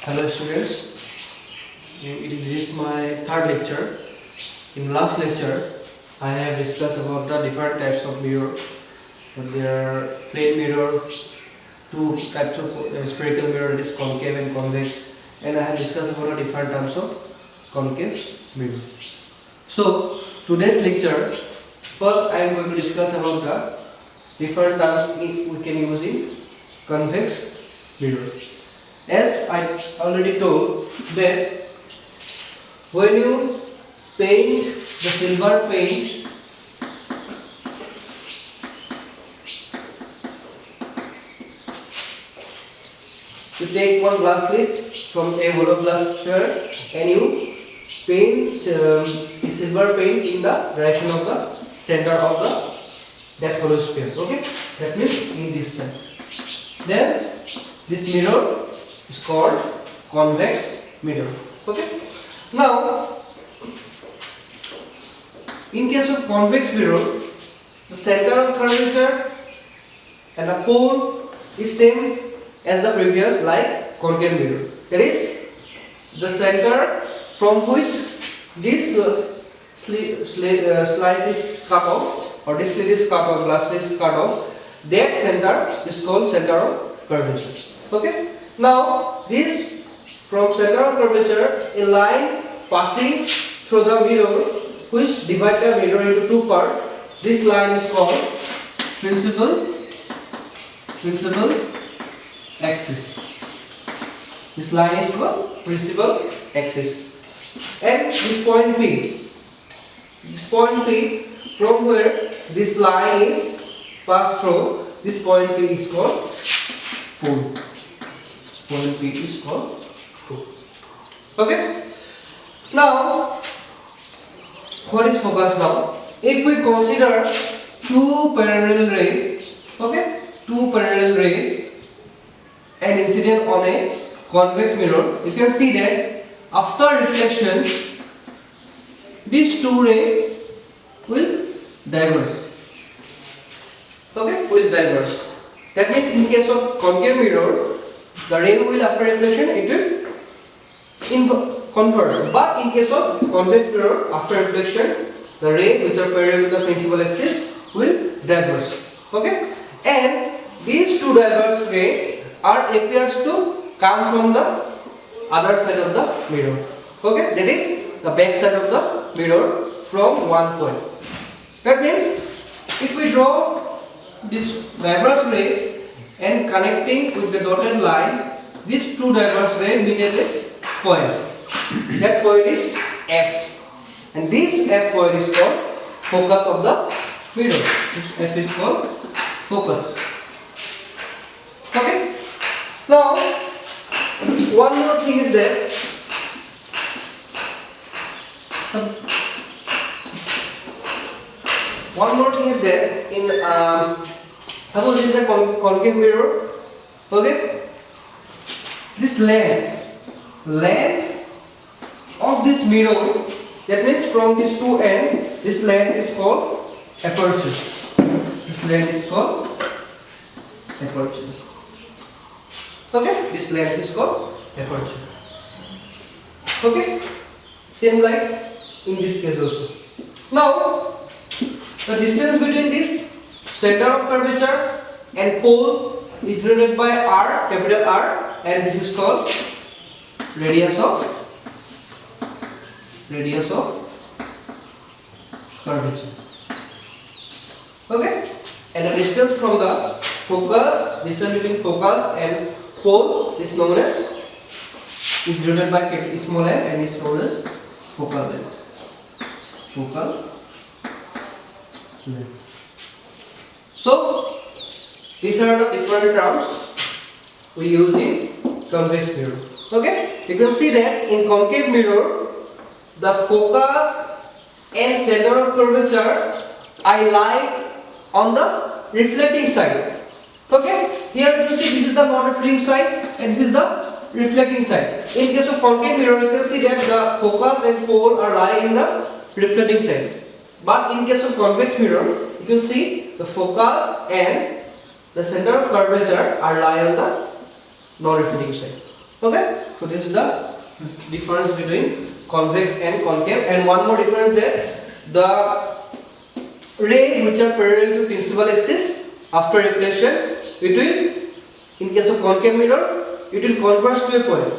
Hello students, it is my third lecture. In last lecture, I have discussed about the different types of mirror. There are plane mirror, two types of spherical mirror, that is concave and convex, and I have discussed about the different types of concave mirror. So today's lecture, first I am going to discuss about the different types we can use in convex mirror. As I already told that when you paint the silver paint you take one glass lid from a hollow glass sphere and you paint the silver paint in the direction of the center of that hollow sphere. Okay, that means in this side. Then this mirror is called convex mirror. Okay. Now, in case of convex mirror, the center of curvature and the pole is same as the previous, like concave mirror. That is, the center from which this slide is cut off, or this slit is cut off, glass slit is cut off. That center is called center of curvature. Okay. Now, this from center of curvature, a line passing through the mirror which divide the mirror into two parts. This line is called principal axis. This line is called principal axis. And this point P, from where this line is passed through, this point P is called pole. Point P is called pole. Okay. Now, what is focus now? If we consider two parallel rays, okay, two parallel rays and incident on a convex mirror, you can see that after reflection, these two rays will diverge. Okay, will diverge. That means in case of concave mirror, the ray will after reflection it will converge. But in case of convex mirror, after reflection, the ray which are parallel to the principal axis will diverge. Okay, and these two diverged rays appears to come from the other side of the mirror. Okay, that is the back side of the mirror from one point. That means if we draw this diverged ray and connecting with the dotted line, these two diverged rays meet at a point. That point is F, and this F point is called focus of the mirror. This F is called focus. Okay. Now, one more thing is there. One more thing is there in suppose this is a concave mirror. Okay. This length of this mirror, that means from these two ends, this length is called aperture. This length is called aperture. Okay, this length is called aperture. Okay, same like in this case also. Now, the distance between this center of curvature and pole is denoted by R, capital R, and this is called radius of curvature. Okay, and the distance from the focus, distance between focus and pole is known as, is denoted by small m and is known as focal length. Focal length. So these are the different terms we use in convex mirror. Okay, you can see that in concave mirror, the focus and center of curvature lie on the reflecting side. Okay, here you can see this is the non-reflecting side and this is the reflecting side. In case of concave mirror, you can see that the focus and pole are lying in the reflecting side. But in case of convex mirror, you can see the focus and the center of curvature are lie on the non-reflecting side. Okay, so this is the difference between convex and concave. And one more difference there, the ray which are parallel to principal axis after reflection, it will, in case of concave mirror, it will converge to a point.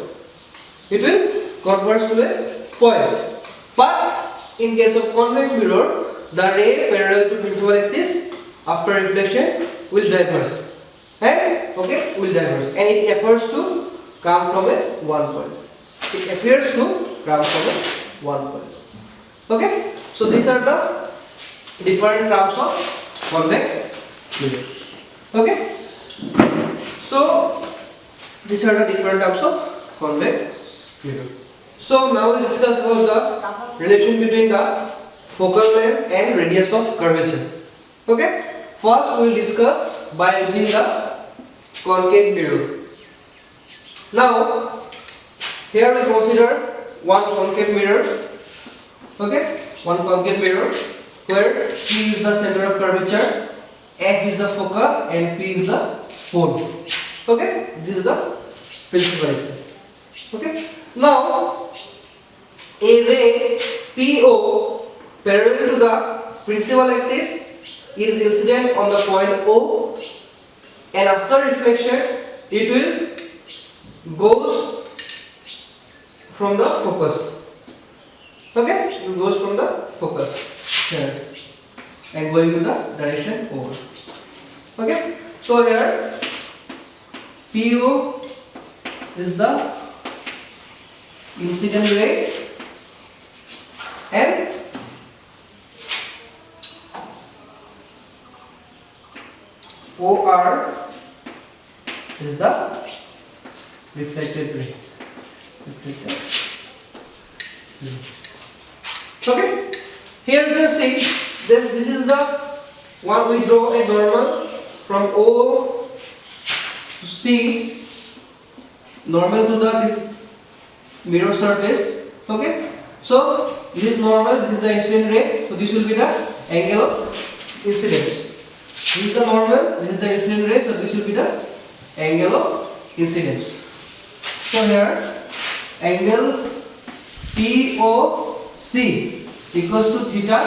It will converge to a point. But in case of convex mirror, the ray parallel to principal axis after reflection will diverge. And okay, will diverge, and it appears to come from a one point. It appears to come from a one point. Okay, so these are the different terms of convex mirror. Okay, so these are the different terms of convex mirror. So now we discuss about the relation between the focal length and radius of curvature. Okay, first we will discuss by using the concave mirror. Now here we consider one concave mirror. Okay, one concave mirror where P is the center of curvature, F is the focus, and P is the pole. Okay, this is the principal axis. Okay, now a ray PO parallel to the principal axis is incident on the point O, and after reflection it will goes from the focus. Okay, it goes from the focus here and going to the direction over. Okay, so here PO is the incident ray and OR is the reflected ray. Okay, here you can see this is the one we draw a normal from O to C, normal to the this mirror surface. Okay, so this is normal, this is the incident ray, so this will be the angle of incidence. This is the normal, this is the incident ray, so this will be the angle of incidence. So here angle POC equals to theta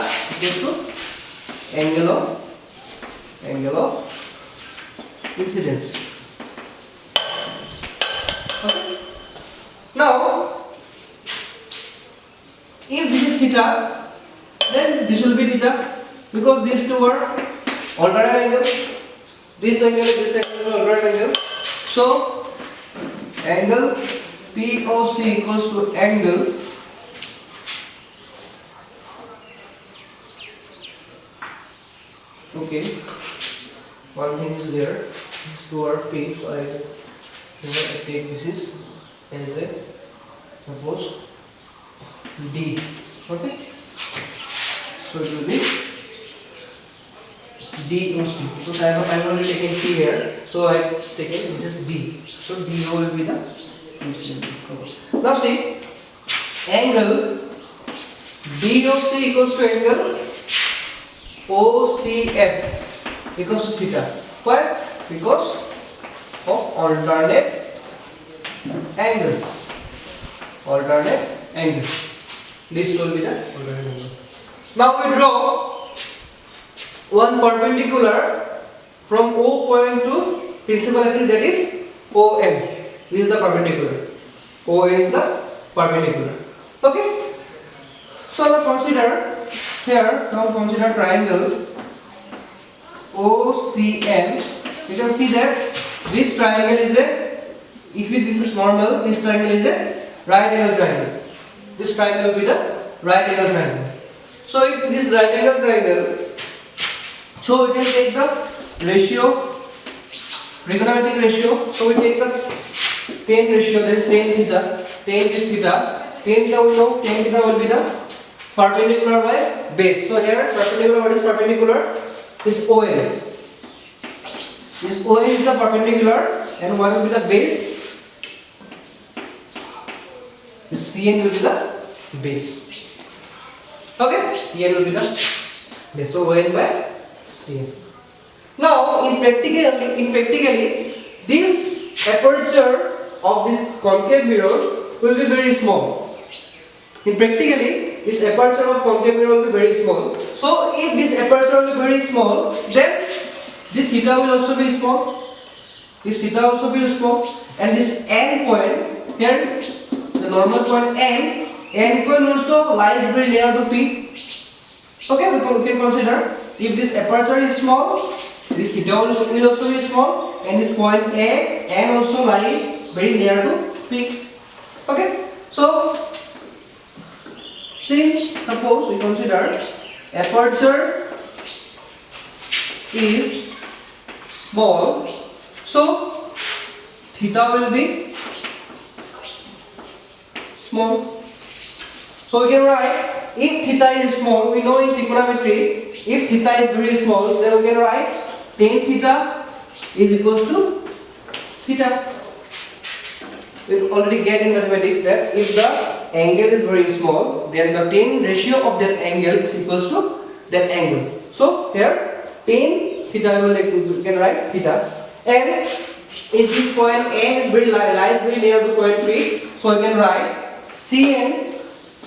equals to angle of incidence. Okay. Now if this is theta, then this will be theta, because these two are alternate angles. This angle is alternate angle. So angle POC equals to angle okay, one thing is there, these two are P, so I take this is as a suppose D. Okay, so it will be DOC. So I have only taken P here, so I have taken this is D. So DO will be the incident. Okay. Now see, angle DOC equals to angle OCF equals to theta. Why? Because of alternate angles. Alternate angles. This will be the alternate angle. Now we draw one perpendicular from O point to principal axis, that is OM. This is the perpendicular. OM is the perpendicular. Okay. So now consider here. Now consider triangle OCN. You can see that this triangle is a, if this is normal, this triangle is a right angle triangle. This triangle will be the right angle triangle. So if this right angle triangle, so we can take the ratio, trigonometric ratio. So we take the tan ratio, that is tan theta. Tan is theta. Tan theta we know, tan theta will be the perpendicular by base. So here perpendicular, what is perpendicular? Is OA. This OA is the perpendicular, and what will be the base? This CN will be the base. Okay, CN will be the base. So ON by CN. Now in practically, this aperture of this concave mirror will be very small. In practically, this aperture of concave mirror will be very small. So if this aperture will be very small, then this theta will also be small. This theta also be small, and this n point here, the normal point n point also lies very near to P. Okay, we can consider if this aperture is small, this theta will also be small, and this point A n also lie very near to P. Okay, so since suppose we consider aperture is small, so theta will be small. So we can write, if theta is small, we know in trigonometry, if theta is very small, then we can write tan theta is equals to theta. We already get in mathematics that if the angle is very small, then the tan ratio of that angle is equals to that angle. So here tan theta we can write theta, and if this point n is lies very near to point P, so we can write Cn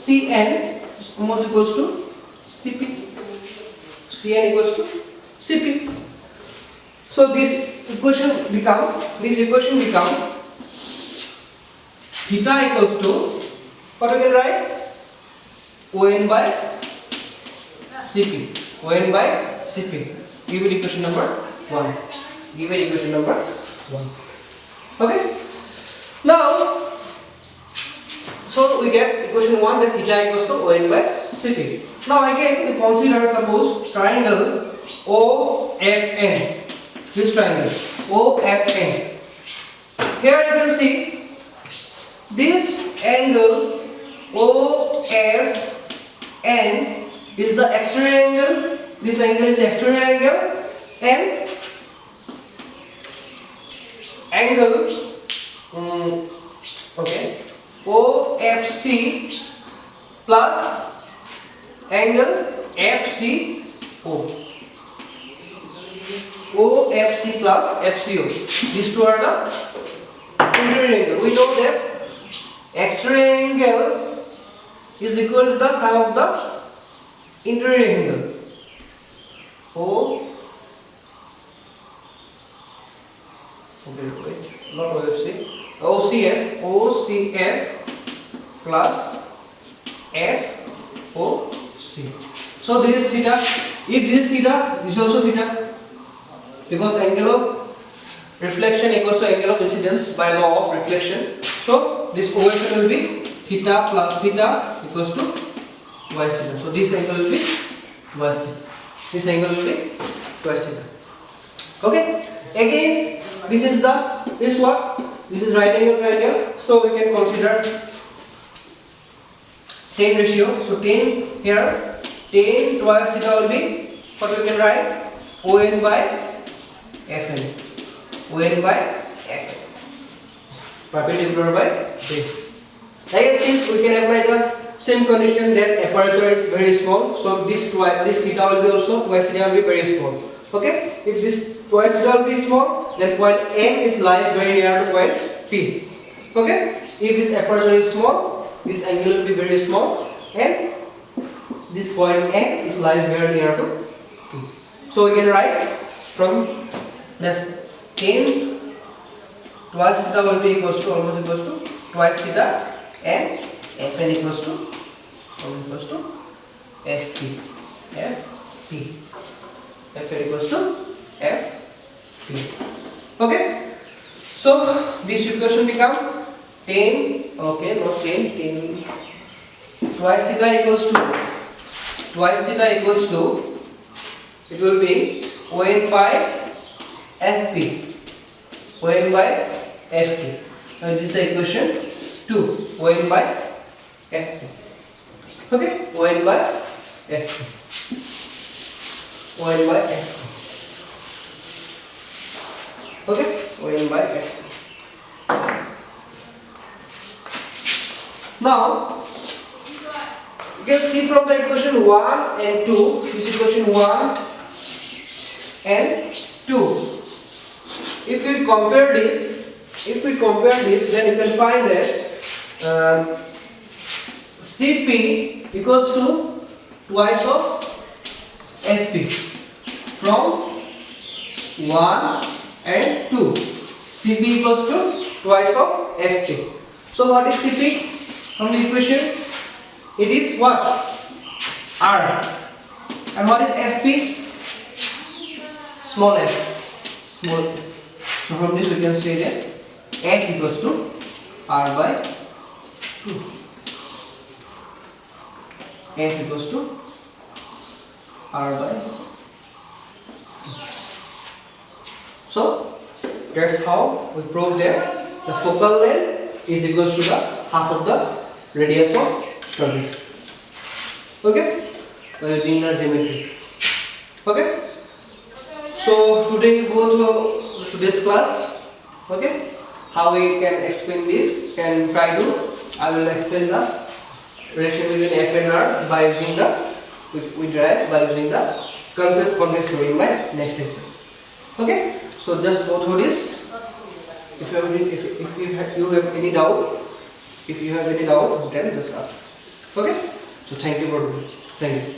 is almost equals to Cp. Cn equals to Cp. So this equation become theta equals to, what we can write? On by Cp. On by Cp. Give it equation number 1. Give it equation number 1. Okay. Now, so we get equation 1 that theta equals to On by Cp. Now again we consider suppose triangle OFN. This triangle OFN. Here you can see this angle OFN is the exterior angle. This angle is exterior angle, and angle OFC plus angle FCO. OFC plus FCO. These two are the interior angle. We know that exterior angle is equal to the sum of the interior angle. Not OFC. OCF plus FOC. So this is theta. If this is theta, this is also theta, because angle of reflection equals to angle of incidence by law of reflection. So this OFN will be theta plus theta equals to twice theta. So this angle will be twice theta. This angle will be twice theta. Okay. Again, this is what? This is right angle triangle. So we can consider tan ratio. So tan here, tan twice theta will be, what we can write? On by Fn. On by Fn. Perpendicular by base. Like since we can apply the same condition that aperture is very small, so this theta will be also twice theta will be very small. Okay? If this twice theta will be small, then point M is lies very near to point P. Okay? If this aperture is small, this angle will be very small, and this point M is lies very near to P. So we can write from this tan twice theta will be equals to almost equals to twice theta, and Fn equals to Fp. Fn equals to Fp. Okay. So this equation become tan. Okay, not tan. Twice theta equals to it will be On by Fp. On by Fp. And this is the equation 2. On by Fp. Okay? On by Fp. On by Fp. Okay? On by Fp. Now, you can see from the equation 1 and 2, this equation 1 and 2. we compare this, then you can find that CP equals to twice of FP from 1 and 2. CP equals to twice of FP. So what is CP from the equation? It is what? R. And what is FP? Small f. Small. So from this we can say that F equals to R by 2. F equals to R by 2. So that's how we prove that the focal length is equals to the half of the radius of curvature. Okay? By using the geometry. Okay? So today we go to this class. Okay? How we can explain this? Can try to. I will explain the relation between F and R by using the we derive by using the convex theory in my next lecture. Okay? So just go through this. If you have any doubt, then just ask. Okay? So thank you for doing. Thank you.